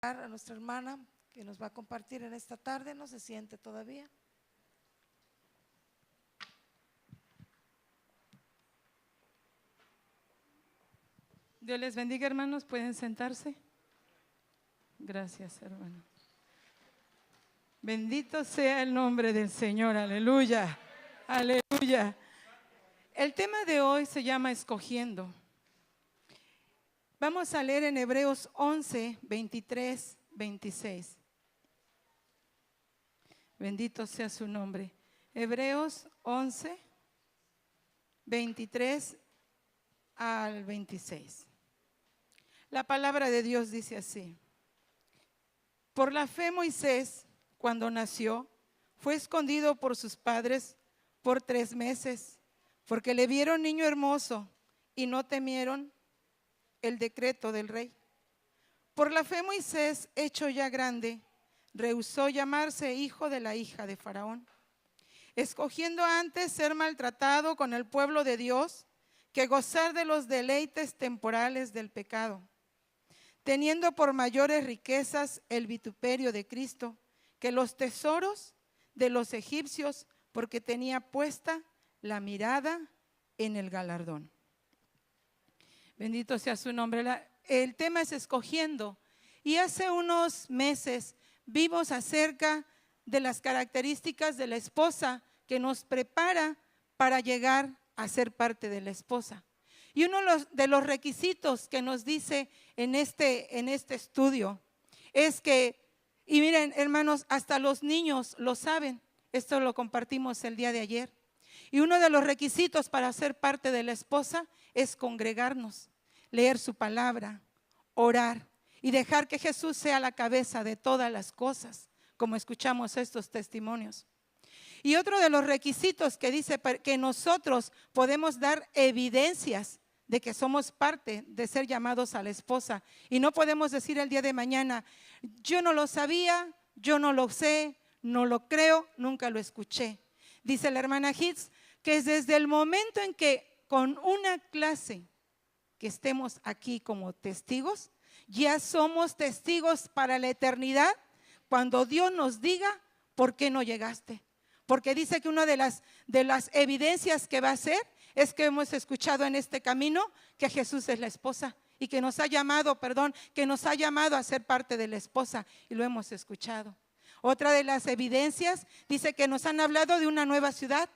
A nuestra hermana que nos va a compartir en esta tarde, no se siente todavía. Dios les bendiga, hermanos, pueden sentarse. Gracias, hermano. Bendito sea el nombre del Señor, aleluya, aleluya. El tema de hoy se llama escogiendo. Vamos a leer en Hebreos 11, 23, 26. Bendito sea su nombre. Hebreos 11, 23 al 26. La palabra de Dios dice así: por la fe Moisés, cuando nació, fue escondido por sus padres por 3 meses, porque le vieron niño hermoso y no temieron el decreto del rey. Por la fe Moisés, hecho ya grande, rehusó llamarse hijo de la hija de Faraón, escogiendo antes ser maltratado con el pueblo de Dios que gozar de los deleites temporales del pecado, teniendo por mayores riquezas el vituperio de Cristo que los tesoros de los egipcios, porque tenía puesta la mirada en el galardón. Bendito sea su nombre. El tema es escogiendo. Y hace unos meses vimos acerca de las características de la esposa que nos prepara para llegar a ser parte de la esposa. Y uno de los requisitos que nos dice en este estudio es que, y miren hermanos, hasta los niños lo saben, esto lo compartimos el día de ayer. Y uno de los requisitos para ser parte de la esposa es congregarnos, leer su palabra, orar y dejar que Jesús sea la cabeza de todas las cosas, como escuchamos estos testimonios. Y otro de los requisitos que dice que nosotros podemos dar evidencias de que somos parte de ser llamados a la esposa. Y no podemos decir el día de mañana, yo no lo sabía, yo no lo sé, no lo creo, nunca lo escuché. Dice la hermana Hitz que es desde el momento en que con una clase que estemos aquí como testigos, ya somos testigos para la eternidad cuando Dios nos diga por qué no llegaste. Porque dice que una de las evidencias que va a ser es que hemos escuchado en este camino que Jesús es la esposa y que nos ha llamado a ser parte de la esposa, y lo hemos escuchado. Otra de las evidencias dice que nos han hablado de una nueva ciudad,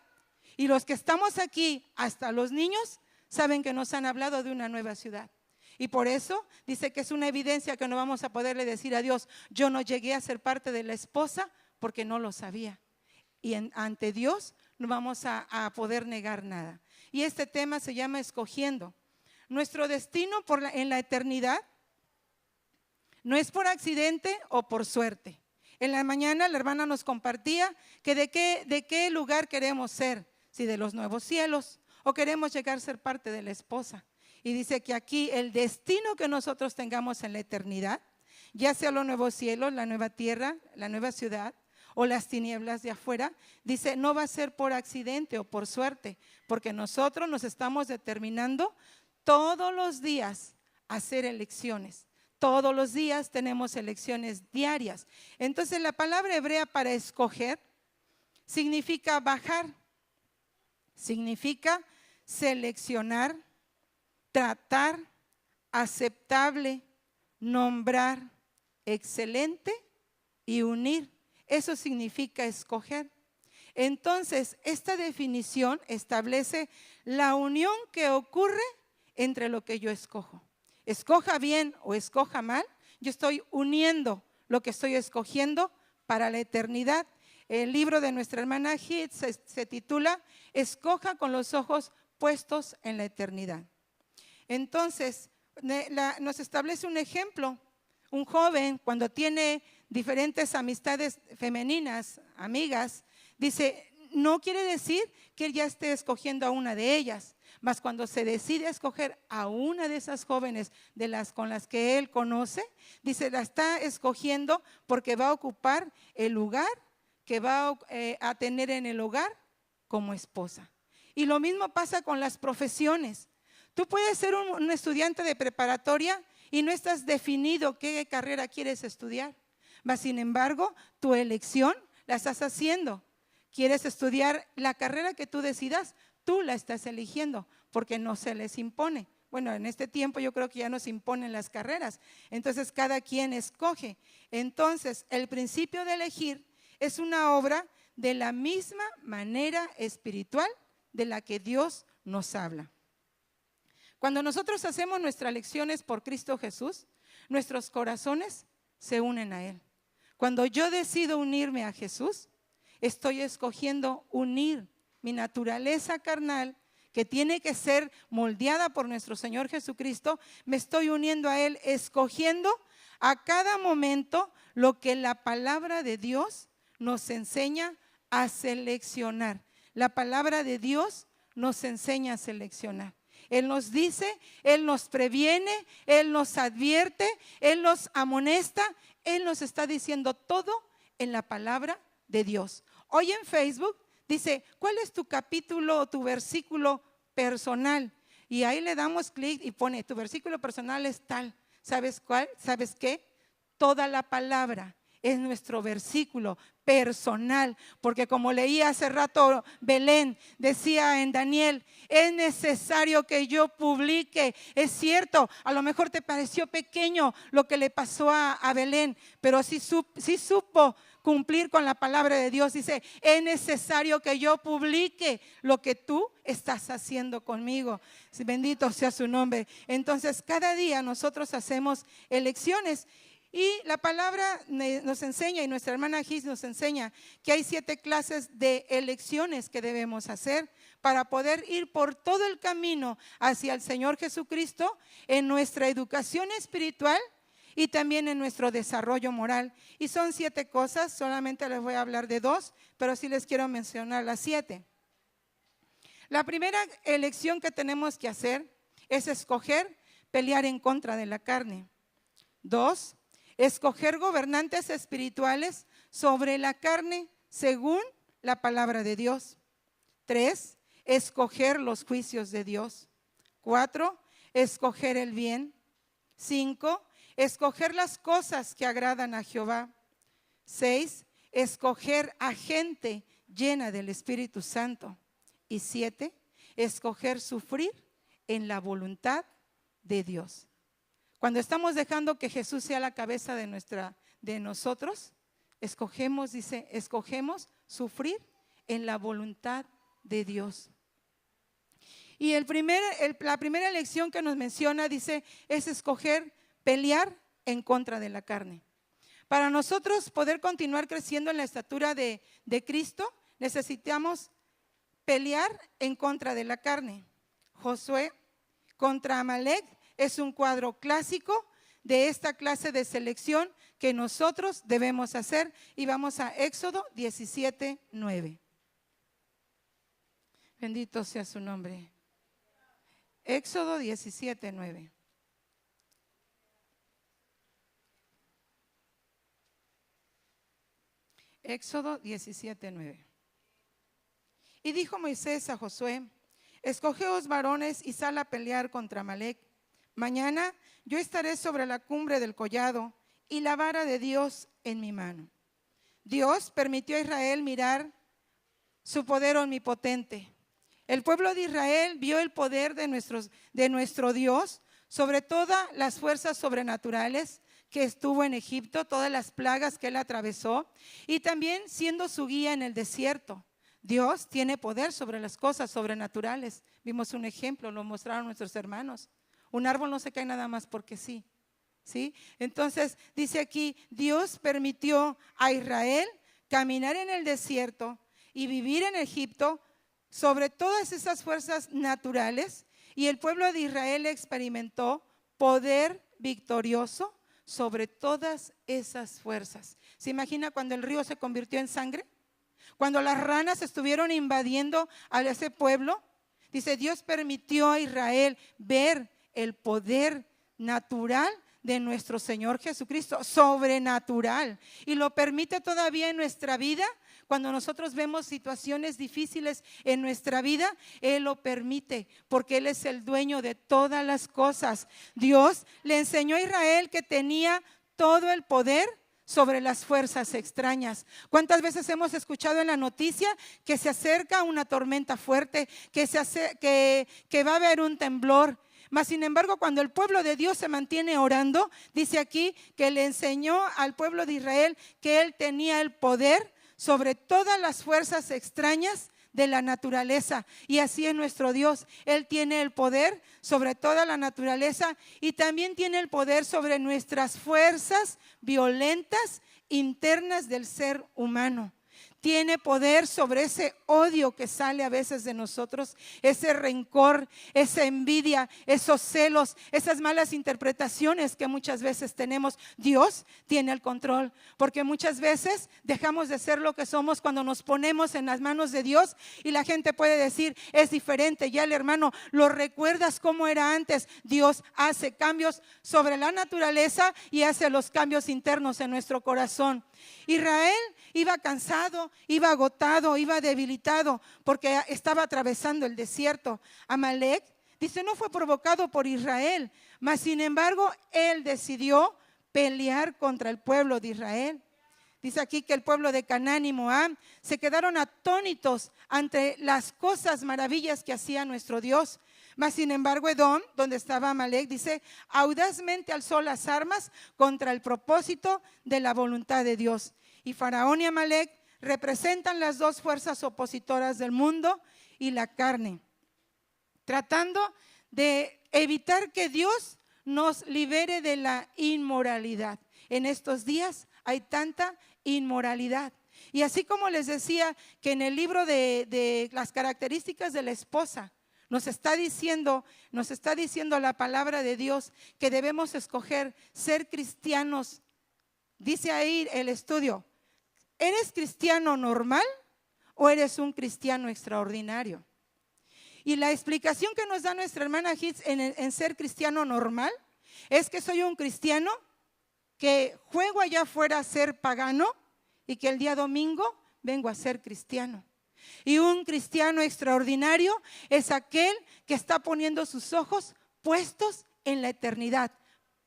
y los que estamos aquí, hasta los niños, saben que nos han hablado de una nueva ciudad. Y por eso dice que es una evidencia que no vamos a poderle decir a Dios, yo no llegué a ser parte de la esposa porque no lo sabía. Y ante Dios no vamos a poder negar nada. Y este tema se llama escogiendo. Nuestro destino en la eternidad no es por accidente o por suerte. En la mañana la hermana nos compartía que de qué lugar queremos ser, si de los nuevos cielos o queremos llegar a ser parte de la esposa. Y dice que aquí el destino que nosotros tengamos en la eternidad, ya sea los nuevos cielos, la nueva tierra, la nueva ciudad o las tinieblas de afuera, dice no va a ser por accidente o por suerte, porque nosotros nos estamos determinando todos los días a hacer elecciones. Todos los días tenemos elecciones diarias. Entonces la palabra hebrea para escoger significa bajar, significa seleccionar, tratar, aceptable, nombrar, excelente y unir. Eso significa escoger. Entonces, esta definición establece la unión que ocurre entre lo que yo escojo. Escoja bien o escoja mal, yo estoy uniendo lo que estoy escogiendo para la eternidad. El libro de nuestra hermana Hitz se titula Escoja con los ojos puestos en la eternidad. Entonces, nos establece un ejemplo. Un joven, cuando tiene diferentes amistades femeninas, amigas, dice, no quiere decir que él ya esté escogiendo a una de ellas, mas cuando se decide escoger a una de esas jóvenes con las que él conoce, dice, la está escogiendo porque va a ocupar el lugar que va a tener en el hogar como esposa. Y lo mismo pasa con las profesiones. Tú puedes ser un estudiante de preparatoria y no estás definido qué carrera quieres estudiar. Mas, sin embargo, tu elección la estás haciendo. ¿Quieres estudiar la carrera que tú decidas? Tú la estás eligiendo porque no se les impone. Bueno, en este tiempo yo creo que ya nos imponen las carreras. Entonces, cada quien escoge. Entonces, el principio de elegir es una obra de la misma manera espiritual de la que Dios nos habla. Cuando nosotros hacemos nuestras elecciones por Cristo Jesús, nuestros corazones se unen a Él. Cuando yo decido unirme a Jesús, estoy escogiendo unir mi naturaleza carnal, que tiene que ser moldeada por nuestro Señor Jesucristo. Me estoy uniendo a Él, escogiendo a cada momento lo que la palabra de Dios nos enseña a seleccionar. La palabra de Dios nos enseña a seleccionar. Él nos dice, Él nos previene, Él nos advierte, Él nos amonesta, Él nos está diciendo todo en la palabra de Dios. Hoy en Facebook dice, ¿cuál es tu capítulo o tu versículo personal? Y ahí le damos clic y pone, tu versículo personal es tal. ¿Sabes cuál? ¿Sabes qué? Toda la palabra es nuestro versículo personal, porque como leí hace rato Belén, decía en Daniel, es necesario que yo publique. Es cierto, a lo mejor te pareció pequeño lo que le pasó a Belén, pero sí supo cumplir con la palabra de Dios. Dice, es necesario que yo publique lo que tú estás haciendo conmigo. Bendito sea su nombre. Entonces, cada día nosotros hacemos elecciones. Y la palabra nos enseña, y nuestra hermana Gis nos enseña, que hay 7 clases de elecciones que debemos hacer para poder ir por todo el camino hacia el Señor Jesucristo en nuestra educación espiritual y también en nuestro desarrollo moral. Y son 7 cosas, solamente les voy a hablar de 2, pero sí les quiero mencionar las 7. La primera elección que tenemos que hacer es escoger pelear en contra de la carne. 2, escoger gobernantes espirituales sobre la carne según la palabra de Dios. 3, escoger los juicios de Dios. 4, escoger el bien. 5, escoger las cosas que agradan a Jehová. 6, escoger a gente llena del Espíritu Santo. Y 7, escoger sufrir en la voluntad de Dios. Cuando estamos dejando que Jesús sea la cabeza de nosotros, escogemos sufrir en la voluntad de Dios. Y la primera elección que nos menciona, dice, es escoger pelear en contra de la carne. Para nosotros poder continuar creciendo en la estatura de Cristo, necesitamos pelear en contra de la carne. Josué contra Amalek es un cuadro clásico de esta clase de selección que nosotros debemos hacer. Y vamos a Éxodo 17:9. Bendito sea su nombre. Éxodo 17:9. Éxodo 17:9. Y dijo Moisés a Josué, escogeos varones y sal a pelear contra Amalek. Mañana yo estaré sobre la cumbre del collado y la vara de Dios en mi mano. Dios permitió a Israel mirar su poder omnipotente. El pueblo de Israel vio el poder de nuestro Dios sobre todas las fuerzas sobrenaturales que estuvo en Egipto, todas las plagas que él atravesó, y también siendo su guía en el desierto. Dios tiene poder sobre las cosas sobrenaturales. Vimos un ejemplo, lo mostraron nuestros hermanos. Un árbol no se cae nada más porque sí. ¿Sí? Entonces dice aquí, Dios permitió a Israel caminar en el desierto y vivir en Egipto sobre todas esas fuerzas naturales, y el pueblo de Israel experimentó poder victorioso sobre todas esas fuerzas. ¿Se imagina cuando el río se convirtió en sangre? Cuando las ranas estuvieron invadiendo a ese pueblo, dice, Dios permitió a Israel ver el poder natural de nuestro Señor Jesucristo, sobrenatural, y lo permite todavía en nuestra vida cuando nosotros vemos situaciones difíciles en nuestra vida, Él lo permite, porque Él es el dueño de todas las cosas. Dios le enseñó a Israel que tenía todo el poder sobre las fuerzas extrañas. ¿Cuántas veces hemos escuchado en la noticia que se acerca una tormenta fuerte, que va a haber un temblor? Mas sin embargo, cuando el pueblo de Dios se mantiene orando, dice aquí que le enseñó al pueblo de Israel que Él tenía el poder sobre todas las fuerzas extrañas de la naturaleza. Y así es nuestro Dios. Él tiene el poder sobre toda la naturaleza y también tiene el poder sobre nuestras fuerzas violentas internas del ser humano. Tiene poder sobre ese odio que sale a veces de nosotros, ese rencor, esa envidia, esos celos, esas malas interpretaciones que muchas veces tenemos. Dios tiene el control, porque muchas veces dejamos de ser lo que somos cuando nos ponemos en las manos de Dios y la gente puede decir, es diferente, ya el hermano, ¿lo recuerdas cómo era antes? Dios hace cambios sobre la naturaleza y hace los cambios internos en nuestro corazón. Israel iba cansado, iba agotado, iba debilitado porque estaba atravesando el desierto. Amalek, dice, no fue provocado por Israel, mas sin embargo él decidió pelear contra el pueblo de Israel. Dice aquí que el pueblo de Canaán y Moab se quedaron atónitos ante las cosas, maravillas que hacía nuestro Dios. Mas sin embargo Edom, donde estaba Amalek, dice, audazmente alzó las armas contra el propósito de la voluntad de Dios. Y Faraón y Amalek representan las dos fuerzas opositoras del mundo y la carne, tratando de evitar que Dios nos libere de la inmoralidad. En estos días hay tanta inmoralidad. Y así como les decía que en el libro de las características de la esposa, nos está diciendo la palabra de Dios que debemos escoger ser cristianos. Dice ahí el estudio, ¿eres cristiano normal o eres un cristiano extraordinario? Y la explicación que nos da nuestra hermana Hitz en ser cristiano normal es que soy un cristiano que juego allá afuera a ser pagano y que el día domingo vengo a ser cristiano. Y un cristiano extraordinario es aquel que está poniendo sus ojos puestos en la eternidad.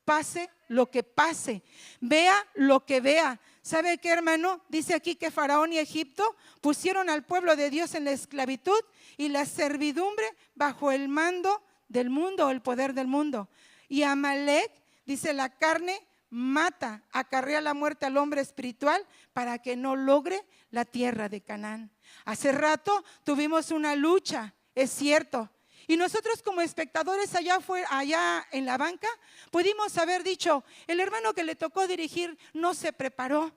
Pase lo que pase, vea lo que vea. ¿Sabe qué, hermano? Dice aquí que Faraón y Egipto pusieron al pueblo de Dios en la esclavitud y la servidumbre bajo el mando del mundo, el poder del mundo. Y Amalek, dice, la carne mata, acarrea la muerte al hombre espiritual para que no logre la tierra de Canaán. Hace rato tuvimos una lucha, es cierto, y nosotros como espectadores allá en la banca pudimos haber dicho, el hermano que le tocó dirigir no se preparó,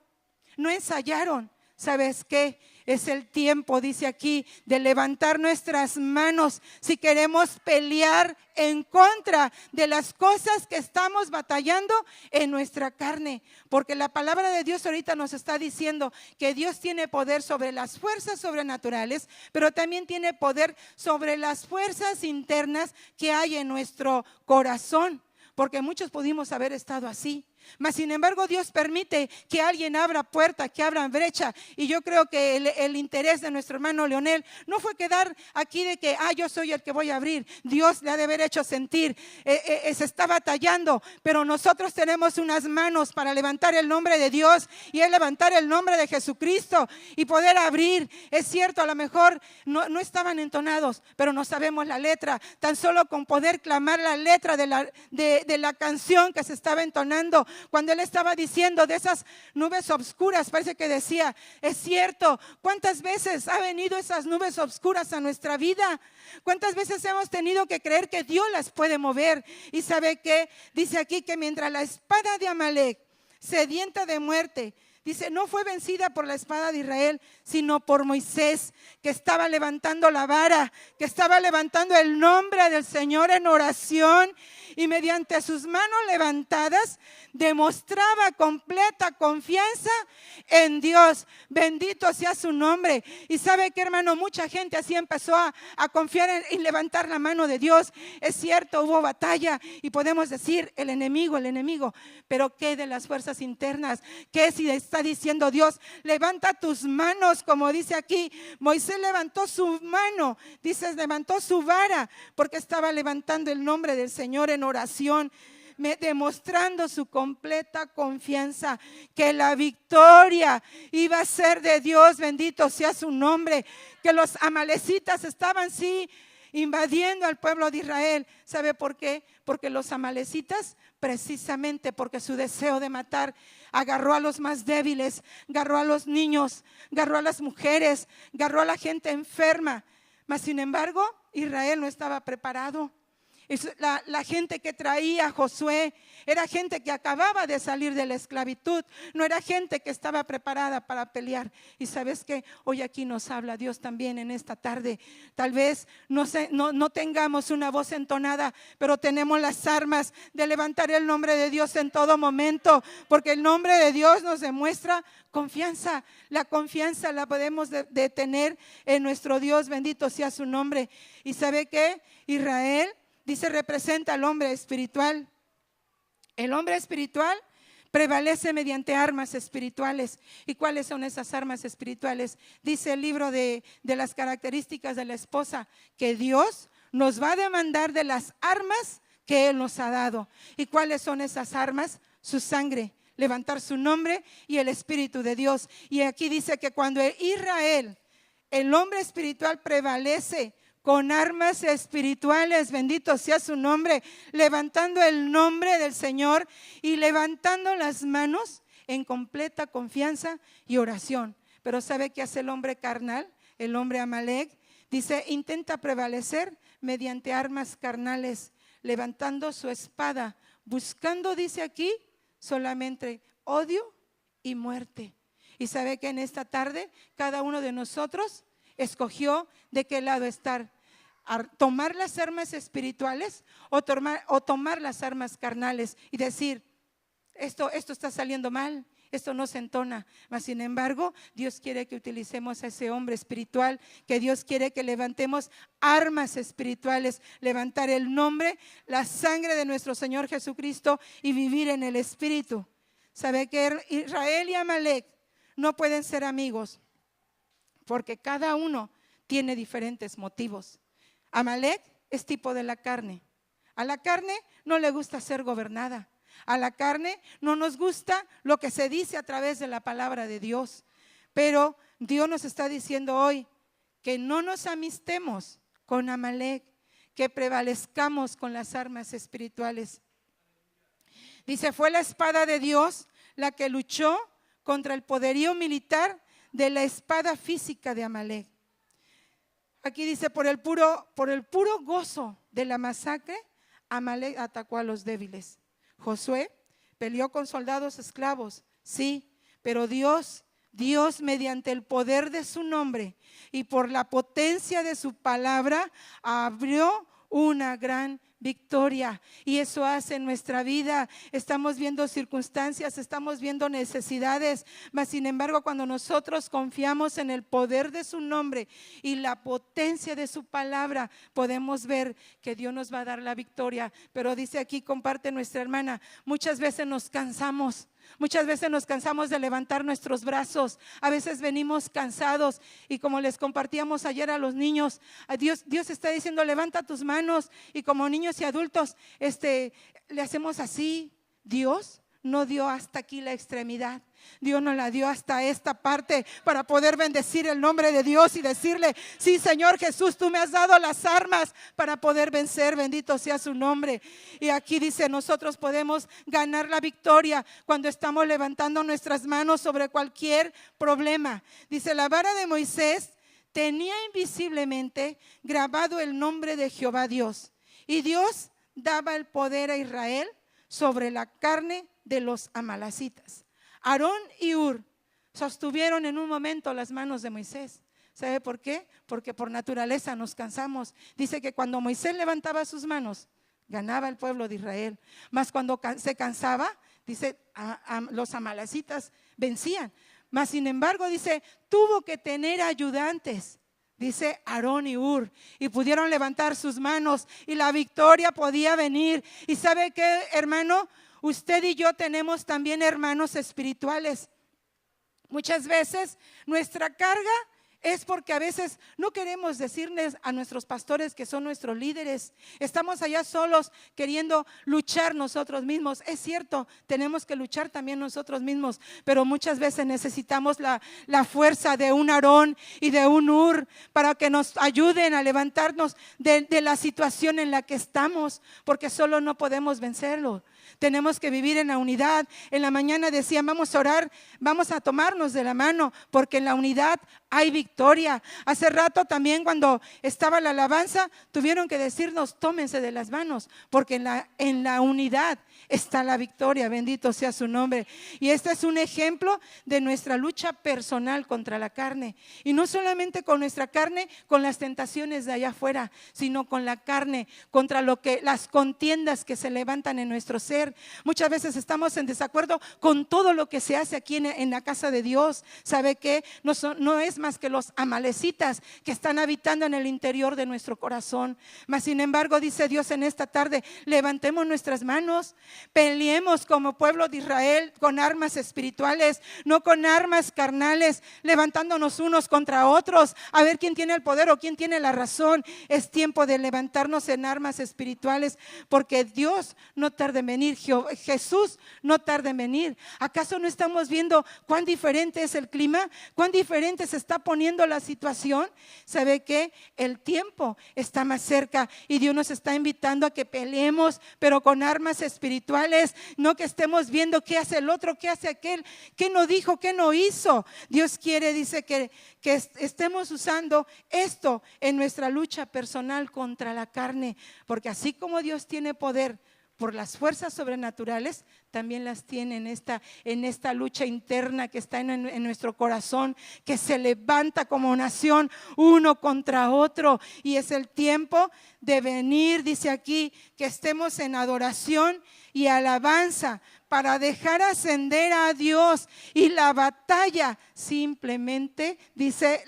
no ensayaron. ¿Sabes qué? Es el tiempo, dice aquí, de levantar nuestras manos si queremos pelear en contra de las cosas que estamos batallando en nuestra carne. Porque la palabra de Dios ahorita nos está diciendo que Dios tiene poder sobre las fuerzas sobrenaturales, pero también tiene poder sobre las fuerzas internas que hay en nuestro corazón. Porque muchos pudimos haber estado así. Mas sin embargo Dios permite que alguien abra puerta, que abra brecha. Y yo creo que el interés de nuestro hermano Leonel no fue quedar aquí de que yo soy el que voy a abrir. Dios le ha de haber hecho sentir, se está batallando, pero nosotros tenemos unas manos para levantar el nombre de Dios y es levantar el nombre de Jesucristo y poder abrir. Es cierto, a lo mejor no estaban entonados, pero no sabemos la letra. Tan solo con poder clamar la letra de la canción que se estaba entonando, cuando él estaba diciendo de esas nubes obscuras, parece que decía, es cierto, ¿cuántas veces ha venido esas nubes obscuras a nuestra vida? ¿Cuántas veces hemos tenido que creer que Dios las puede mover? Y ¿sabe qué? Dice aquí que mientras la espada de Amalek, sedienta de muerte, dice, no fue vencida por la espada de Israel, sino por Moisés, que estaba levantando la vara, que estaba levantando el nombre del Señor en oración, y mediante sus manos levantadas demostraba completa confianza en Dios. Bendito sea su nombre. Y sabe que, hermano, mucha gente así empezó a confiar en levantar la mano de Dios. Es cierto, hubo batalla y podemos decir el enemigo, pero ¿qué de las fuerzas internas? ¿Qué si está diciendo Dios, levanta tus manos, como dice aquí. Moisés levantó su mano, dice, levantó su vara, porque estaba levantando el nombre del Señor en oración, demostrando su completa confianza que la victoria iba a ser de Dios. Bendito sea su nombre. Que los amalecitas estaban invadiendo al pueblo de Israel. ¿Sabe por qué? Porque los amalecitas, precisamente porque su deseo de matar, agarró a los más débiles, agarró a los niños, agarró a las mujeres, agarró a la gente enferma. Mas sin embargo, Israel no estaba preparado. La gente que traía a Josué era gente que acababa de salir de la esclavitud, no era gente que estaba preparada para pelear. Y sabes que hoy aquí nos habla Dios también en esta tarde. Tal vez no tengamos una voz entonada, pero tenemos las armas de levantar el nombre de Dios en todo momento, porque el nombre de Dios nos demuestra confianza. La confianza la podemos de tener en nuestro Dios, bendito sea su nombre. Y ¿sabe qué? Israel, dice, representa al hombre espiritual. El hombre espiritual prevalece mediante armas espirituales. ¿Y cuáles son esas armas espirituales? Dice el libro de las características de la esposa, que Dios nos va a demandar de las armas que Él nos ha dado. ¿Y cuáles son esas armas? Su sangre, levantar su nombre y el Espíritu de Dios. Y aquí dice que cuando Israel, el hombre espiritual, prevalece con armas espirituales, bendito sea su nombre, levantando el nombre del Señor y levantando las manos en completa confianza y oración. Pero ¿sabe qué hace el hombre carnal? El hombre Amalek, dice, intenta prevalecer mediante armas carnales, levantando su espada, buscando, dice aquí, solamente odio y muerte. Y sabe que en esta tarde cada uno de nosotros escogió de qué lado estar. Tomar las armas espirituales o tomar las armas carnales y decir, esto está saliendo mal, esto no se entona. Mas sin embargo, Dios quiere que utilicemos a ese hombre espiritual, que Dios quiere que levantemos armas espirituales, levantar el nombre, la sangre de nuestro Señor Jesucristo y vivir en el Espíritu. ¿Sabe que Israel y Amalek no pueden ser amigos? Porque cada uno tiene diferentes motivos. Amalek es tipo de la carne. A la carne no le gusta ser gobernada. A la carne no nos gusta lo que se dice a través de la palabra de Dios. Pero Dios nos está diciendo hoy que no nos amistemos con Amalek, que prevalezcamos con las armas espirituales. Dice, fue la espada de Dios la que luchó contra el poderío militar de la espada física de Amalek. Aquí dice, por el puro gozo de la masacre, Amalek atacó a los débiles. Josué peleó con soldados esclavos, sí, pero Dios mediante el poder de su nombre y por la potencia de su palabra abrió una gran victoria. Y eso hace en nuestra vida. Estamos viendo circunstancias, estamos viendo necesidades, mas sin embargo cuando nosotros confiamos en el poder de su nombre y la potencia de su palabra, podemos ver que Dios nos va a dar la victoria. Pero dice aquí, comparte nuestra hermana, muchas veces nos cansamos. Muchas veces nos cansamos de levantar nuestros brazos. A veces venimos cansados y como les compartíamos ayer a los niños, Dios está diciendo, levanta tus manos. Y como niños y adultos le hacemos así. Dios no dio hasta aquí la extremidad. Dios nos la dio hasta esta parte para poder bendecir el nombre de Dios y decirle, sí, Señor Jesús, tú me has dado las armas para poder vencer, bendito sea su nombre. Y aquí dice, nosotros podemos ganar la victoria cuando estamos levantando nuestras manos sobre cualquier problema. Dice, la vara de Moisés tenía invisiblemente grabado el nombre de Jehová Dios, y Dios daba el poder a Israel sobre la carne de los amalecitas. Aarón y Hur sostuvieron en un momento las manos de Moisés. ¿Sabe por qué? Porque por naturaleza nos cansamos. Dice que cuando Moisés levantaba sus manos, ganaba el pueblo de Israel. Mas cuando se cansaba, dice, los amalecitas vencían. Mas sin embargo, dice, tuvo que tener ayudantes. Dice Aarón y Hur, y pudieron levantar sus manos y la victoria podía venir. ¿Y sabe qué, hermano? Usted y yo tenemos también hermanos espirituales. Muchas veces nuestra carga es porque a veces no queremos decirles a nuestros pastores que son nuestros líderes. Estamos allá solos queriendo luchar nosotros mismos. Es cierto, tenemos que luchar también nosotros mismos, pero muchas veces necesitamos la fuerza de un Aarón y de un Hur para que nos ayuden a levantarnos de la situación en la que estamos, porque solo no podemos vencerlo. Tenemos que vivir en la unidad. En la mañana decían, vamos a orar, vamos a tomarnos de la mano, porque en la unidad hay victoria. Hace rato también cuando estaba la alabanza, tuvieron que decirnos, tómense de las manos, porque en la unidad está la victoria. Bendito sea su nombre. Y este es un ejemplo de nuestra lucha personal contra la carne. Y no solamente con nuestra carne, con las tentaciones de allá afuera, sino con la carne, contra las contiendas que se levantan en nuestro ser. Muchas veces estamos en desacuerdo con todo lo que se hace aquí en la casa de Dios. ¿Sabe qué? No es más que los amalecitas que están habitando en el interior de nuestro corazón. Mas sin embargo, dice Dios en esta tarde, levantemos nuestras manos, peleemos como pueblo de Israel con armas espirituales, no con armas carnales, levantándonos unos contra otros, a ver quién tiene el poder o quién tiene la razón. Es tiempo de levantarnos en armas espirituales, porque Dios no tarda en venir, Jesús no tarda en venir. ¿Acaso no estamos viendo cuán diferente es el clima? ¿Cuán diferente se está poniendo la situación? ¿Sabe qué? El tiempo está más cerca y Dios nos está invitando a que peleemos, pero con armas espirituales, no que estemos viendo qué hace el otro, qué hace aquel, qué no dijo, qué no hizo. Dios quiere, dice que estemos usando esto en nuestra lucha personal contra la carne, porque así como Dios tiene poder por las fuerzas sobrenaturales, también las tiene en esta lucha interna que está en nuestro corazón, que se levanta como nación uno contra otro. Y es el tiempo de venir, dice aquí, que estemos en adoración y alabanza para dejar ascender a Dios. Y la batalla simplemente, dice,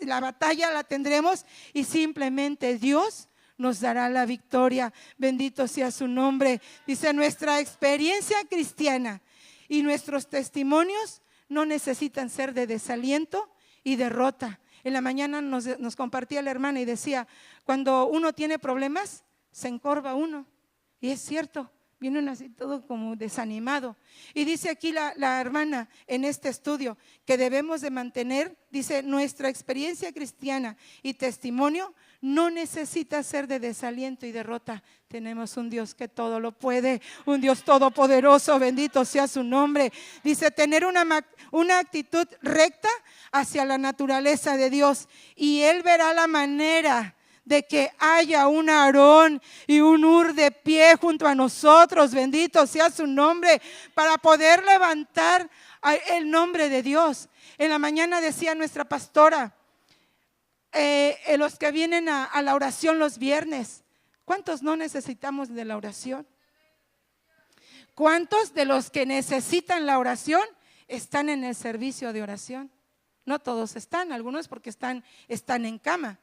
la batalla la tendremos y simplemente Dios nos dará la victoria. Bendito sea su nombre. Dice, nuestra experiencia cristiana y nuestros testimonios no necesitan ser de desaliento y derrota. En la mañana nos compartía la hermana y decía, cuando uno tiene problemas, se encorva uno. Y es cierto, viene así todo como desanimado. Y dice aquí la hermana en este estudio que debemos de mantener, dice, nuestra experiencia cristiana y testimonio no necesita ser de desaliento y derrota. Tenemos un Dios que todo lo puede, un Dios todopoderoso, bendito sea su nombre. Dice, tener una actitud recta hacia la naturaleza de Dios, y Él verá la manera de que haya un Aarón y un Hur de pie junto a nosotros, bendito sea su nombre, para poder levantar el nombre de Dios. En la mañana decía nuestra pastora, los que vienen a la oración los viernes, ¿cuántos no necesitamos de la oración? ¿Cuántos de los que necesitan la oración están en el servicio de oración? No todos están, algunos porque están en cama.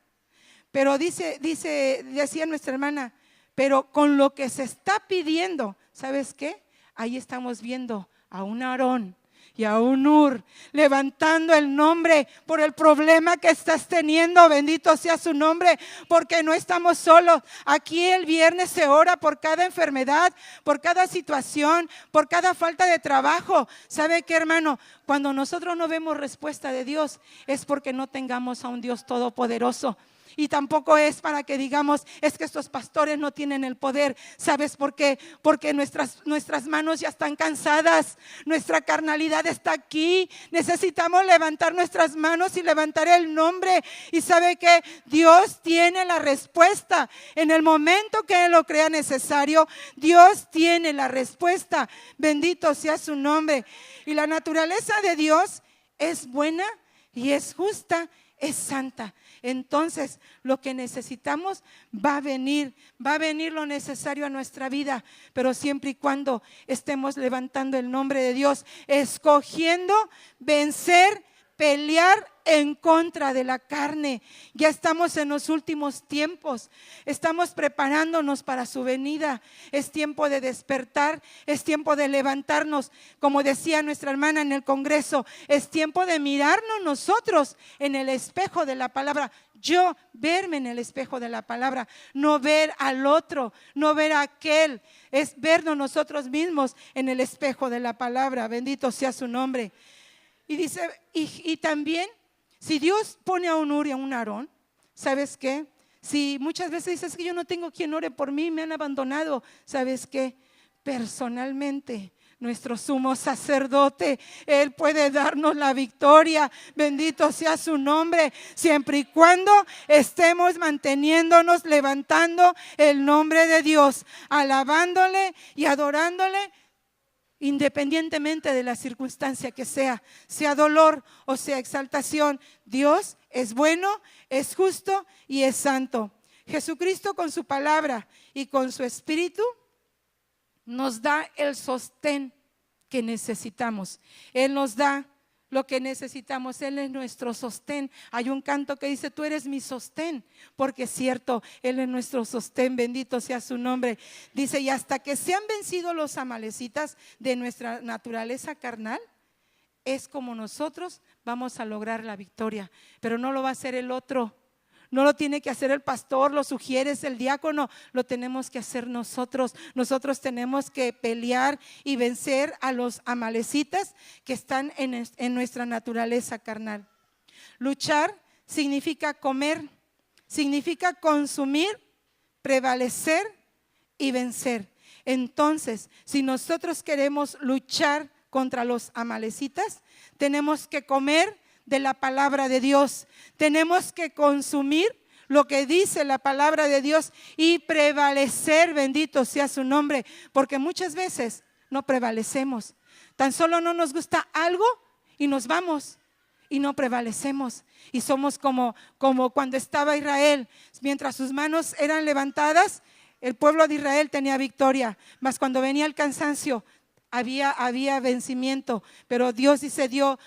Pero decía nuestra hermana, pero con lo que se está pidiendo, ¿sabes qué? Ahí estamos viendo a un Aarón y a un Hur levantando el nombre por el problema que estás teniendo. Bendito sea su nombre, porque no estamos solos. Aquí el viernes se ora por cada enfermedad, por cada situación, por cada falta de trabajo. ¿Sabe qué, hermano? Cuando nosotros no vemos respuesta de Dios, es porque no tengamos a un Dios todopoderoso. Y tampoco es para que digamos, es que estos pastores no tienen el poder. ¿Sabes por qué? Porque nuestras manos ya están cansadas. Nuestra carnalidad está aquí. Necesitamos levantar nuestras manos y levantar el nombre. Y sabe que Dios tiene la respuesta. En el momento que Él lo crea necesario, Dios tiene la respuesta. Bendito sea su nombre. Y la naturaleza de Dios es buena y es justa, es santa. Entonces lo que necesitamos va a venir lo necesario a nuestra vida, pero siempre y cuando estemos levantando el nombre de Dios, escogiendo vencer pelear en contra de la carne. Ya estamos en los últimos tiempos, estamos preparándonos para su venida. Es tiempo de despertar, es tiempo de levantarnos. Como decía nuestra hermana en el Congreso, es tiempo de mirarnos nosotros en el espejo de la palabra. Yo verme en el espejo de la palabra, no ver al otro, no ver a aquel, es vernos nosotros mismos en el espejo de la palabra. Bendito sea su nombre. Y dice, y también, si Dios pone a un Uri, a un Aarón, ¿sabes qué? Si muchas veces dices que yo no tengo quien ore por mí, me han abandonado, ¿sabes qué? Personalmente, nuestro sumo sacerdote, Él puede darnos la victoria. Bendito sea su nombre, siempre y cuando estemos manteniéndonos, levantando el nombre de Dios, alabándole y adorándole, independientemente de la circunstancia que sea dolor o sea exaltación. Dios es bueno, es justo y es santo. Jesucristo con su palabra y con su espíritu nos da el sostén que necesitamos. Él nos da lo que necesitamos, Él es nuestro sostén. Hay un canto que dice, tú eres mi sostén, porque es cierto, Él es nuestro sostén, bendito sea su nombre. Dice, y hasta que sean vencidos los amalecitas de nuestra naturaleza carnal, es como nosotros vamos a lograr la victoria. Pero no lo va a hacer el otro, no lo tiene que hacer el pastor, lo sugieres el diácono, lo tenemos que hacer nosotros. Nosotros tenemos que pelear y vencer a los amalecitas que están en nuestra naturaleza carnal. Luchar significa comer, significa consumir, prevalecer y vencer. Entonces, si nosotros queremos luchar contra los amalecitas, tenemos que comer de la palabra de Dios. Tenemos que consumir lo que dice la palabra de Dios y prevalecer, bendito sea su nombre, porque muchas veces no prevalecemos. Tan solo no nos gusta algo y nos vamos y no prevalecemos. Y somos como cuando estaba Israel, mientras sus manos eran levantadas, el pueblo de Israel tenía victoria, mas cuando venía el cansancio, había vencimiento. Pero Dios dice, dio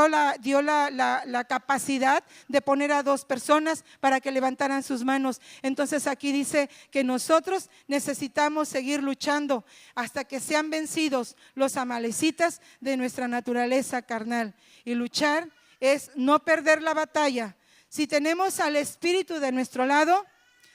la capacidad de poner a 2 personas para que levantaran sus manos. Entonces aquí dice que nosotros necesitamos seguir luchando hasta que sean vencidos los amalecitas de nuestra naturaleza carnal. Y luchar es no perder la batalla. Si tenemos al Espíritu de nuestro lado,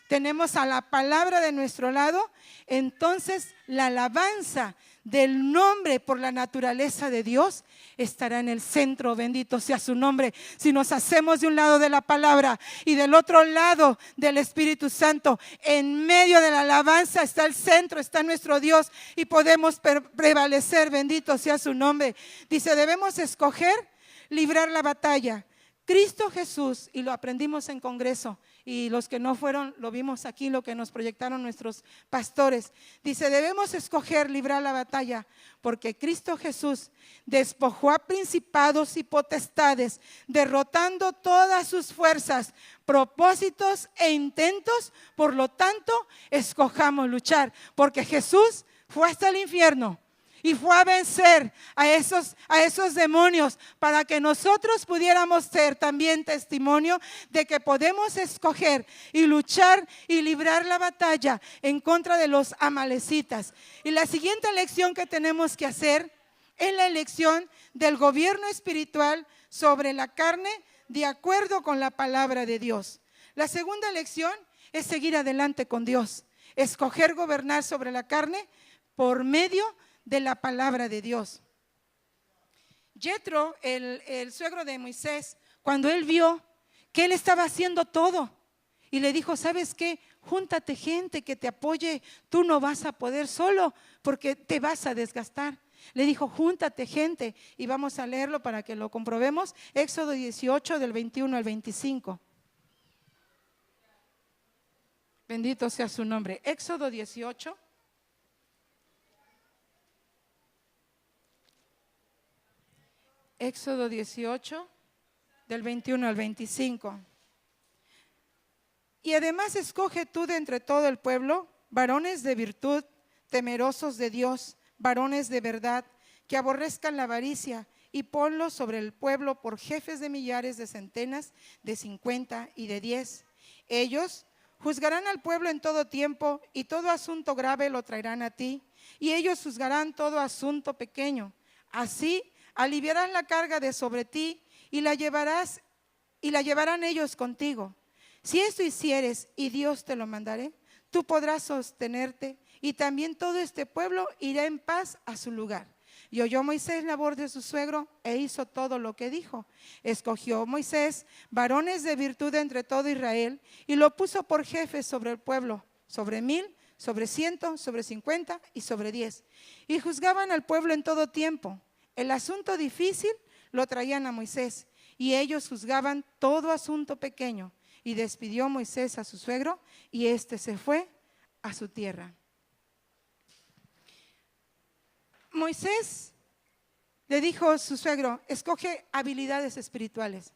tenemos a la palabra de nuestro lado, entonces la alabanza del nombre por la naturaleza de Dios estará en el centro, bendito sea su nombre. Si nos hacemos de un lado de la palabra y del otro lado del Espíritu Santo, en medio de la alabanza está el centro, está nuestro Dios y podemos prevalecer, bendito sea su nombre. Dice, debemos escoger librar la batalla. Cristo Jesús, y lo aprendimos en Congreso, y los que no fueron, lo vimos aquí, lo que nos proyectaron nuestros pastores. Dice, debemos escoger librar la batalla, porque Cristo Jesús despojó a principados y potestades, derrotando todas sus fuerzas, propósitos e intentos. Por lo tanto, escojamos luchar, porque Jesús fue hasta el infierno y fue a vencer a esos demonios, para que nosotros pudiéramos ser también testimonio de que podemos escoger y luchar y librar la batalla en contra de los amalecitas. Y la siguiente elección que tenemos que hacer es la elección del gobierno espiritual sobre la carne, de acuerdo con la palabra de Dios. La segunda elección es seguir adelante con Dios, escoger gobernar sobre la carne por medio de la palabra de Dios. Jetro, el suegro de Moisés, cuando él vio que él estaba haciendo todo, y le dijo, ¿sabes qué? Júntate gente que te apoye, tú no vas a poder solo porque te vas a desgastar. Le dijo, júntate gente, y vamos a leerlo para que lo comprobemos. Éxodo 18 del 21 al 25. Bendito sea su nombre. Éxodo 18. Éxodo 18, del 21 al 25. Y además escoge tú de entre todo el pueblo varones de virtud, temerosos de Dios, varones de verdad, que aborrezcan la avaricia y ponlos sobre el pueblo por jefes de millares, de centenas, de 50 y de 10. Ellos juzgarán al pueblo en todo tiempo, y todo asunto grave lo traerán a ti, y ellos juzgarán todo asunto pequeño. Así aliviarás la carga de sobre ti, y la llevarán ellos contigo. Si esto hicieres, y Dios te lo mandaré, tú podrás sostenerte, y también todo este pueblo irá en paz a su lugar. Y oyó Moisés la voz de su suegro e hizo todo lo que dijo. Escogió Moisés varones de virtud entre todo Israel y lo puso por jefes sobre el pueblo, sobre 1000, sobre 100, sobre 50 y sobre 10. Y juzgaban al pueblo en todo tiempo. El asunto difícil lo traían a Moisés y ellos juzgaban todo asunto pequeño. Y despidió Moisés a su suegro y éste se fue a su tierra. Moisés le dijo a su suegro: escoge habilidades espirituales.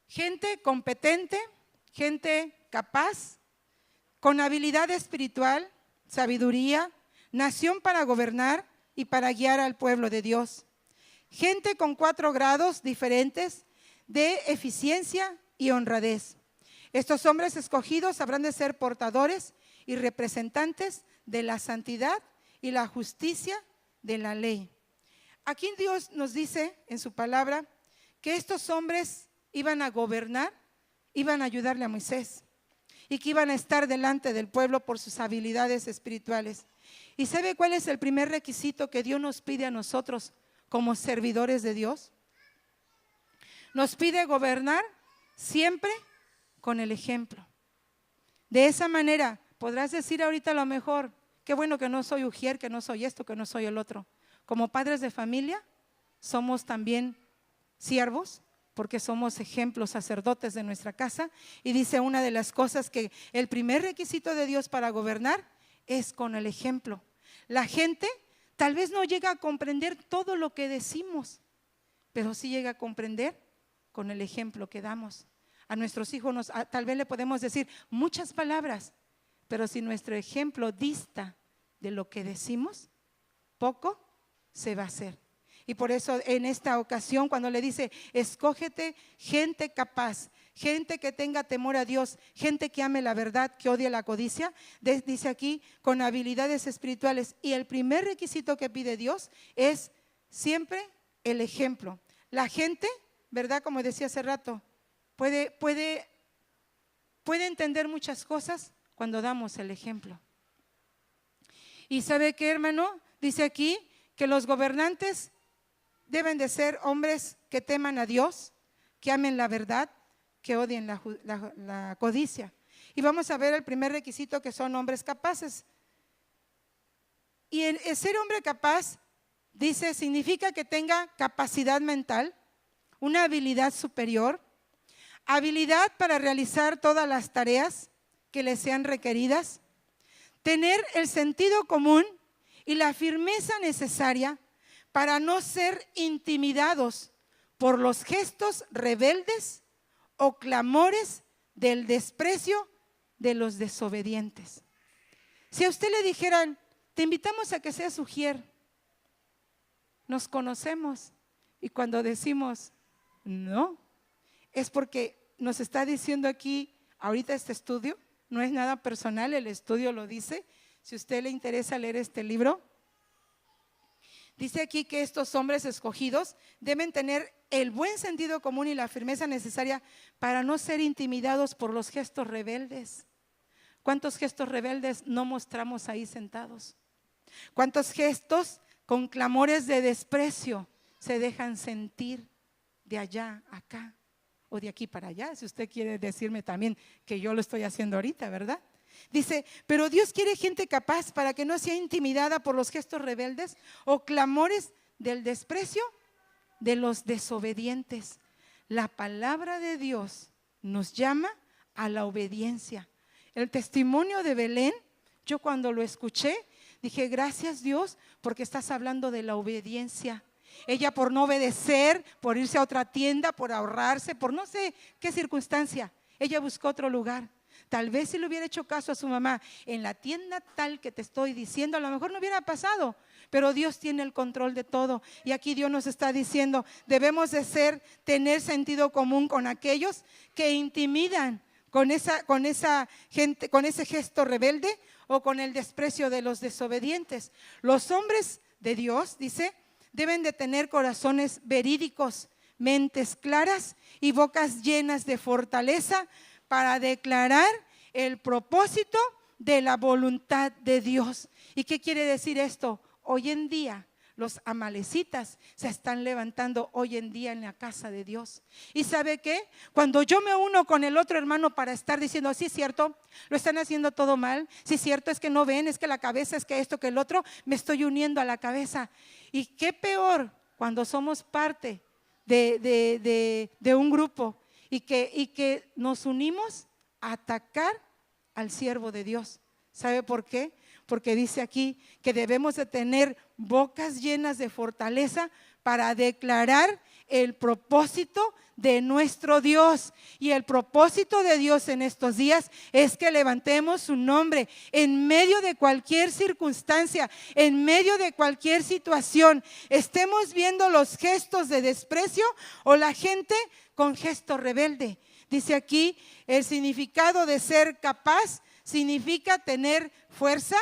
Gente competente, gente capaz, con habilidad espiritual, sabiduría, nación para gobernar y para guiar al pueblo de Dios. Gente con 4 grados diferentes de eficiencia y honradez. Estos hombres escogidos habrán de ser portadores y representantes de la santidad y la justicia de la ley. Aquí Dios nos dice en su palabra que estos hombres iban a gobernar, iban a ayudarle a Moisés y que iban a estar delante del pueblo por sus habilidades espirituales. ¿Y sabe cuál es el primer requisito que Dios nos pide a nosotros como servidores de Dios? Nos pide gobernar siempre con el ejemplo. De esa manera podrás decir ahorita a lo mejor: qué bueno que no soy ujier, que no soy esto, que no soy el otro. Como padres de familia somos también siervos, porque somos ejemplos, sacerdotes de nuestra casa. Y dice una de las cosas que el primer requisito de Dios para gobernar es con el ejemplo. La gente tal vez no llega a comprender todo lo que decimos, pero sí llega a comprender con el ejemplo que damos. A nuestros hijos tal vez le podemos decir muchas palabras, pero si nuestro ejemplo dista de lo que decimos, poco se va a hacer. Y por eso en esta ocasión, cuando le dice: escógete gente capaz, gente que tenga temor a Dios, gente que ame la verdad, que odie la codicia, dice aquí, con habilidades espirituales. Y el primer requisito que pide Dios es siempre el ejemplo. La gente, ¿verdad? Como decía hace rato, puede entender muchas cosas cuando damos el ejemplo. ¿Y sabe qué, hermano? Dice aquí que los gobernantes deben de ser hombres que teman a Dios, que amen la verdad, que odien la codicia. Y vamos a ver el primer requisito, que son hombres capaces. Y el ser hombre capaz, dice, significa que tenga capacidad mental, una habilidad superior, habilidad para realizar todas las tareas que le sean requeridas, tener el sentido común y la firmeza necesaria para no ser intimidados por los gestos rebeldes o clamores del desprecio de los desobedientes. Si a usted le dijeran: te invitamos a que seas ujier, nos conocemos, y cuando decimos no, es porque nos está diciendo aquí, ahorita este estudio, no es nada personal, el estudio lo dice. Si a usted le interesa leer este libro, dice aquí que estos hombres escogidos deben tener el buen sentido común y la firmeza necesaria para no ser intimidados por los gestos rebeldes. ¿Cuántos gestos rebeldes no mostramos ahí sentados? ¿Cuántos gestos con clamores de desprecio se dejan sentir de allá a acá o de aquí para allá? Si usted quiere decirme también que yo lo estoy haciendo ahorita, ¿verdad? Dice, pero Dios quiere gente capaz para que no sea intimidada por los gestos rebeldes o clamores del desprecio de los desobedientes. La palabra de Dios nos llama a la obediencia. El testimonio de Belén, yo cuando lo escuché, dije: gracias Dios, porque estás hablando de la obediencia. Ella, por no obedecer, por irse a otra tienda, por ahorrarse, por no sé qué circunstancia, ella buscó otro lugar. Tal vez si le hubiera hecho caso a su mamá, en la tienda tal que te estoy diciendo, a lo mejor no hubiera pasado. Pero Dios tiene el control de todo. Y aquí Dios nos está diciendo, debemos de tener sentido común con aquellos que intimidan con esa gente, con ese gesto rebelde o con el desprecio de los desobedientes. Los hombres de Dios, dice, deben de tener corazones verídicos, mentes claras y bocas llenas de fortaleza para declarar el propósito de la voluntad de Dios. ¿Y qué quiere decir esto? Hoy en día los amalecitas se están levantando hoy en día en la casa de Dios. ¿Y sabe qué? Cuando yo me uno con el otro hermano para estar diciendo, sí es cierto, lo están haciendo todo mal, sí es cierto, es que no ven, es que la cabeza, es que esto, que el otro, me estoy uniendo a la cabeza. Y qué peor cuando somos parte de un grupo y que nos unimos a atacar al siervo de Dios. ¿Sabe por qué? Porque dice aquí que debemos de tener bocas llenas de fortaleza para declarar el propósito de nuestro Dios. Y el propósito de Dios en estos días es que levantemos su nombre en medio de cualquier circunstancia, en medio de cualquier situación. Estemos viendo los gestos de desprecio o la gente con gesto rebelde. Dice aquí, el significado de ser capaz significa tener fuerza,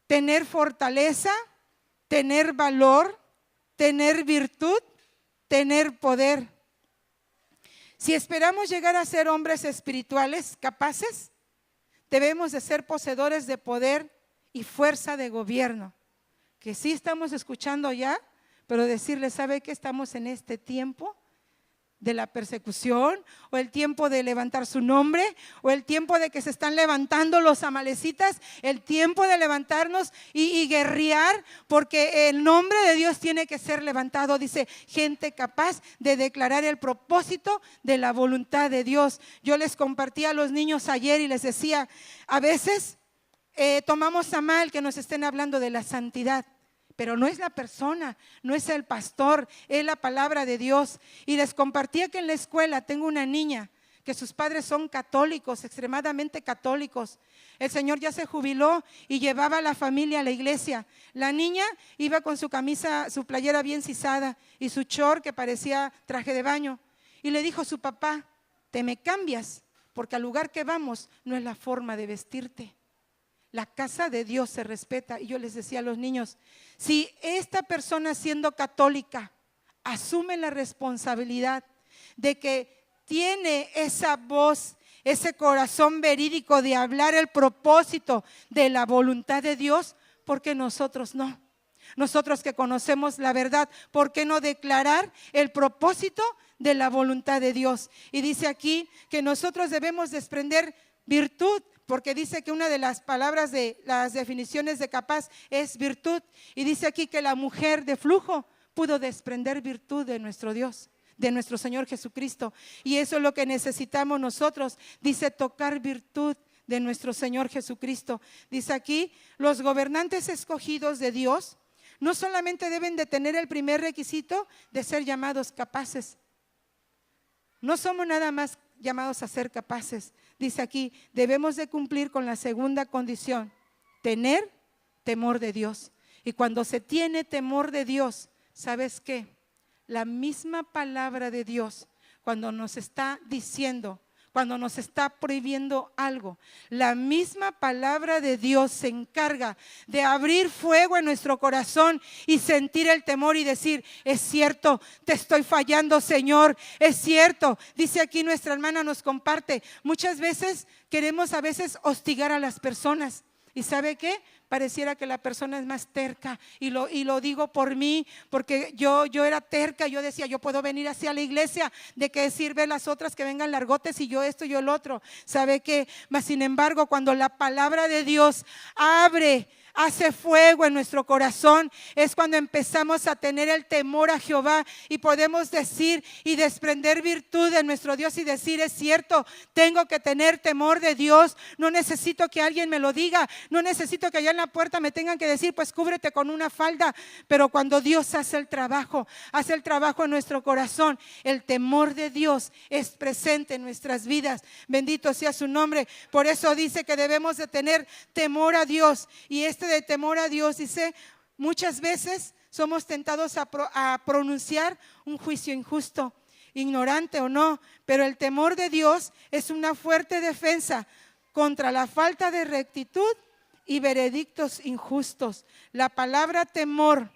tener fortaleza, tener valor, tener virtud, tener poder. Si esperamos llegar a ser hombres espirituales capaces, debemos de ser poseedores de poder y fuerza de gobierno. Que sí estamos escuchando ya, pero decirles, ¿sabe que estamos en este tiempo de la persecución, o el tiempo de levantar su nombre, o el tiempo de que se están levantando los amalecitas, el tiempo de levantarnos y guerrear, porque el nombre de Dios tiene que ser levantado? Dice, gente capaz de declarar el propósito de la voluntad de Dios. Yo les compartí a los niños ayer y les decía, a veces tomamos a mal que nos estén hablando de la santidad. Pero no es la persona, no es el pastor, es la palabra de Dios. Y les compartía que en la escuela tengo una niña que sus padres son católicos, extremadamente católicos. El Señor ya se jubiló y llevaba a la familia a la iglesia. La niña iba con su camisa, su playera bien sisada y su short que parecía traje de baño. Y le dijo a su papá, te me cambias, porque al lugar que vamos no es la forma de vestirte. La casa de Dios se respeta. Y yo les decía a los niños, si esta persona siendo católica asume la responsabilidad de que tiene esa voz, ese corazón verídico de hablar el propósito de la voluntad de Dios, ¿por qué nosotros no? Nosotros que conocemos la verdad, ¿por qué no declarar el propósito de la voluntad de Dios? Y dice aquí que nosotros debemos desprender virtud, porque dice que una de las palabras de las definiciones de capaz es virtud. Y dice aquí que la mujer de flujo pudo desprender virtud de nuestro Dios, de nuestro Señor Jesucristo. Y eso es lo que necesitamos nosotros. Dice tocar virtud de nuestro Señor Jesucristo. Dice aquí, los gobernantes escogidos de Dios no solamente deben de tener el primer requisito de ser llamados capaces. No somos nada más llamados a ser capaces. Dice aquí, debemos de cumplir con la segunda condición, tener temor de Dios. Y cuando se tiene temor de Dios, ¿sabes qué? La misma palabra de Dios, cuando nos está diciendo, cuando nos está prohibiendo algo, la misma palabra de Dios se encarga de abrir fuego en nuestro corazón y sentir el temor y decir, es cierto, te estoy fallando, Señor, es cierto. Dice aquí nuestra hermana, nos comparte, muchas veces queremos a veces hostigar a las personas. ¿Y sabe qué? Pareciera que la persona es más terca, y lo digo por mí, porque yo era terca. Yo decía, yo puedo venir hacia la iglesia, ¿de qué sirve las otras que vengan largotes y yo esto y yo el otro? ¿Sabe qué? Mas sin embargo, cuando la palabra de Dios abre hace fuego en nuestro corazón, es cuando empezamos a tener el temor a Jehová y podemos decir y desprender virtud de nuestro Dios y decir: es cierto, tengo que tener temor de Dios. No necesito que alguien me lo diga, no necesito que allá en la puerta me tengan que decir: pues cúbrete con una falda. Pero cuando Dios hace el trabajo en nuestro corazón, el temor de Dios es presente en nuestras vidas. Bendito sea su nombre. Por eso dice que debemos de tener temor a Dios. Y de temor a Dios, dice, muchas veces somos tentados a pronunciar un juicio injusto, ignorante o no, pero el temor de Dios es una fuerte defensa contra la falta de rectitud y veredictos injustos. La palabra temor,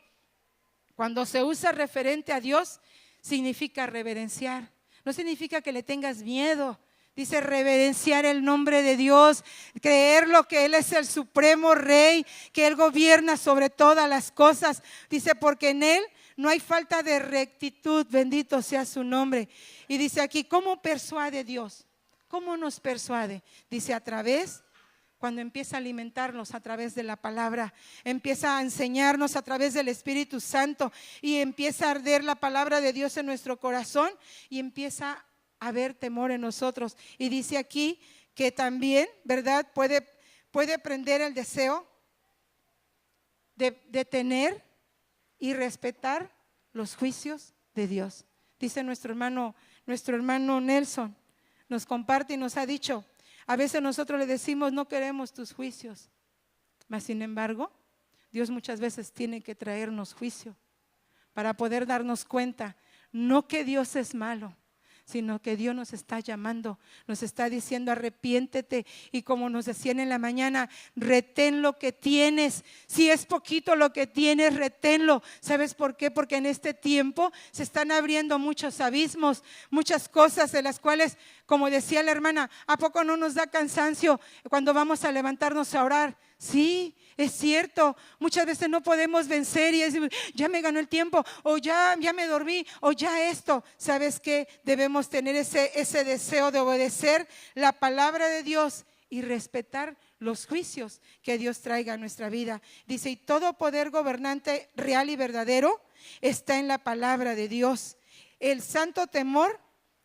cuando se usa referente a Dios, significa reverenciar. No significa que le tengas miedo. Dice reverenciar el nombre de Dios, creerlo que Él es el supremo rey, que Él gobierna sobre todas las cosas. Dice, porque en Él no hay falta de rectitud, bendito sea su nombre. Y dice aquí, ¿cómo persuade Dios? ¿Cómo nos persuade? Dice, cuando empieza a alimentarnos a través de la palabra, empieza a enseñarnos a través del Espíritu Santo y empieza a arder la palabra de Dios en nuestro corazón y empieza a haber temor en nosotros. Y dice aquí que también, ¿verdad? Puede prender el deseo de tener y respetar los juicios de Dios. Dice nuestro hermano Nelson, nos comparte y nos ha dicho, a veces nosotros le decimos: no queremos tus juicios, mas sin embargo Dios muchas veces tiene que traernos juicio para poder darnos cuenta, no que Dios es malo, sino que Dios nos está llamando, nos está diciendo: arrepiéntete. Y como nos decían en la mañana, retén lo que tienes. Si es poquito lo que tienes, reténlo. ¿Sabes por qué? Porque en este tiempo se están abriendo muchos abismos, muchas cosas de las cuales, como decía la hermana, ¿a poco no nos da cansancio cuando vamos a levantarnos a orar? Sí, es cierto, muchas veces no podemos vencer y decimos: ya me ganó el tiempo, o ya me dormí, o ya esto. ¿Sabes qué? Debemos tener ese deseo de obedecer la palabra de Dios y respetar los juicios que Dios traiga a nuestra vida. Dice, y todo poder gobernante real y verdadero está en la palabra de Dios. El santo temor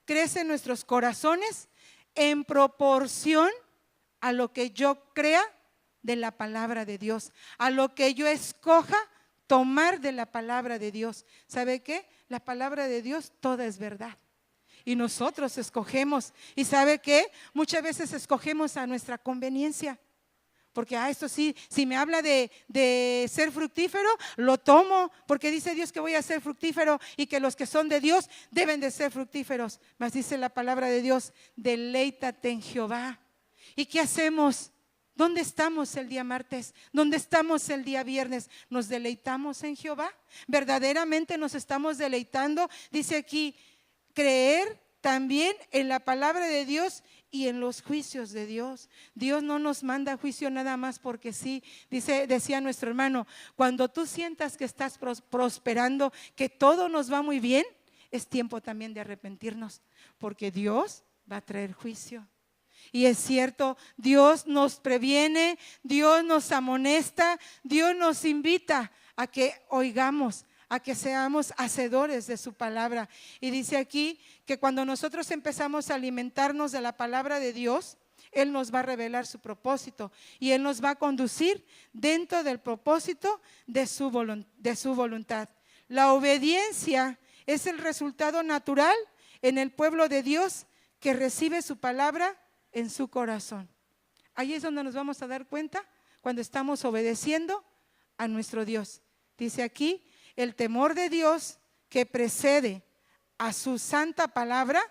crece en nuestros corazones en proporción a lo que yo crea de la palabra de Dios, a lo que yo escoja tomar de la palabra de Dios. ¿Sabe qué? La palabra de Dios toda es verdad y nosotros escogemos. ¿Y sabe qué? Muchas veces escogemos a nuestra conveniencia, porque esto sí, si me habla de ser fructífero, lo tomo, porque dice Dios que voy a ser fructífero y que los que son de Dios deben de ser fructíferos. Mas dice la palabra de Dios: deleítate en Jehová. ¿Y qué hacemos? ¿Dónde estamos el día martes? ¿Dónde estamos el día viernes? ¿Nos deleitamos en Jehová? ¿Verdaderamente nos estamos deleitando? Dice aquí, creer también en la palabra de Dios y en los juicios de Dios. Dios no nos manda juicio nada más porque sí. Decía nuestro hermano, cuando tú sientas que estás prosperando, que todo nos va muy bien, es tiempo también de arrepentirnos, porque Dios va a traer juicio. Y es cierto, Dios nos previene, Dios nos amonesta, Dios nos invita a que oigamos, a que seamos hacedores de su palabra. Y dice aquí que cuando nosotros empezamos a alimentarnos de la palabra de Dios, Él nos va a revelar su propósito y Él nos va a conducir dentro del propósito de su voluntad. La obediencia es el resultado natural en el pueblo de Dios que recibe su palabra en su corazón. Ahí es donde nos vamos a dar cuenta cuando estamos obedeciendo a nuestro Dios. Dice aquí, el temor de Dios que precede a su santa palabra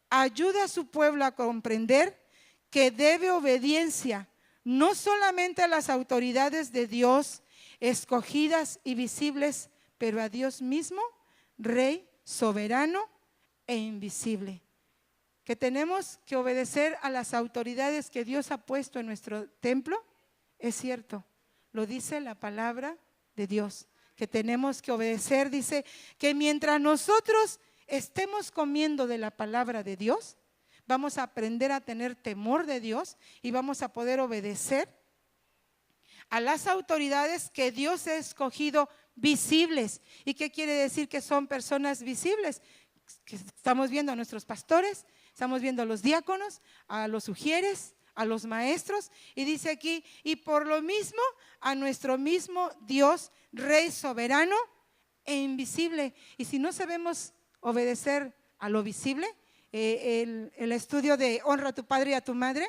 ayuda a su pueblo a comprender que debe obediencia no solamente a las autoridades de Dios escogidas y visibles, pero a Dios mismo, Rey soberano e invisible. Que tenemos que obedecer a las autoridades que Dios ha puesto en nuestro templo, es cierto, lo dice la palabra de Dios, que tenemos que obedecer. Dice que mientras nosotros estemos comiendo de la palabra de Dios, vamos a aprender a tener temor de Dios y vamos a poder obedecer a las autoridades que Dios ha escogido visibles. ¿Y qué quiere decir que son personas visibles? Que estamos viendo a nuestros pastores, estamos viendo a los diáconos, a los sugieres, a los maestros, y dice aquí, y por lo mismo a nuestro mismo Dios, Rey soberano e invisible. Y si no sabemos obedecer a lo visible, el estudio de honra a tu padre y a tu madre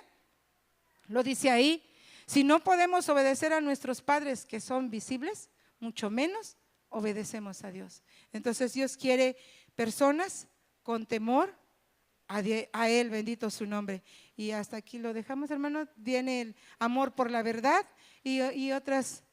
lo dice ahí. Si no podemos obedecer a nuestros padres que son visibles, mucho menos obedecemos a Dios. Entonces Dios quiere personas con temor a Él, bendito su nombre. Y hasta aquí lo dejamos, hermano. Viene el amor por la verdad y otras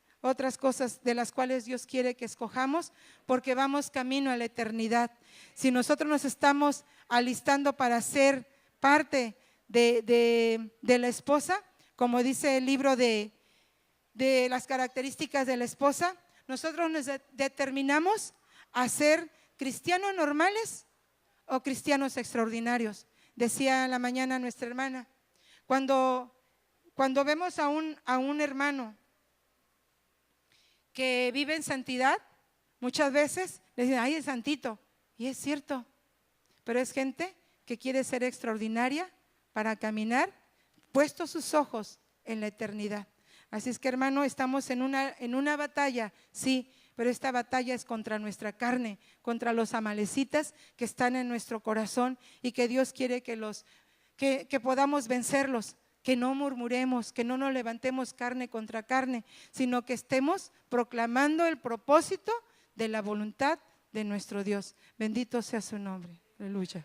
cosas de las cuales Dios quiere que escojamos, porque vamos camino a la eternidad. Si nosotros nos estamos alistando para ser parte de la esposa, como dice el libro de las características de la esposa, nosotros nos determinamos a ser cristianos normales o cristianos extraordinarios. Decía en la mañana nuestra hermana, cuando vemos a un hermano que vive en santidad, muchas veces le dicen, ay, es santito. Y es cierto, pero es gente que quiere ser extraordinaria para caminar puestos sus ojos en la eternidad. Así es que, hermano, estamos en una batalla, sí, pero esta batalla es contra nuestra carne, contra los amalecitas que están en nuestro corazón, y que Dios quiere que podamos vencerlos, que no murmuremos, que no nos levantemos carne contra carne, sino que estemos proclamando el propósito de la voluntad de nuestro Dios. Bendito sea su nombre. Aleluya.